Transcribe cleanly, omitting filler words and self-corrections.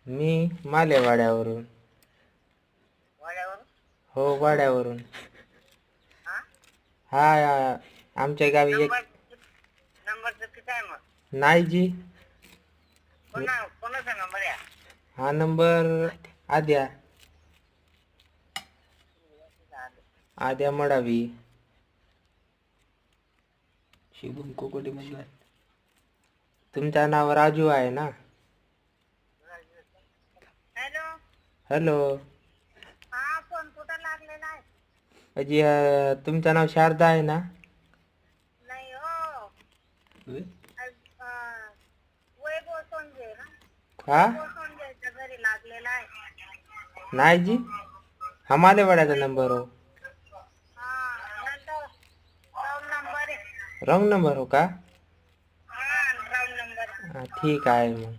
मी मालेवाड्यावरून. वाड्यावरून. हो, वाड्यावरून. हा हा, आमच्या गावी एक नंबर नंबरचं किती आहे मग? नाही जी. कोणाचा नंबर आहे? हा नंबर आद्या आद्या मडावी. शिवम कोकोटे मधला. तुमचं नाव राजू आहे ना? हॅलो. हॅलो. हा, फोन कुठं लागलेला आहे? अजी तुमचं नाव शारदा आहे ना? नाही हो. वैभव सोनजे ना? हा वैभव सोनजेच्या घरी लागलेला आहे. नाही जी, हा मालेवाड्याचा नंबर हो. हा, नंतर रॉंग नंबर आहे. रॉंग नंबर हो का? हा, रॉंग नंबर. हा, ठीक आहे मग.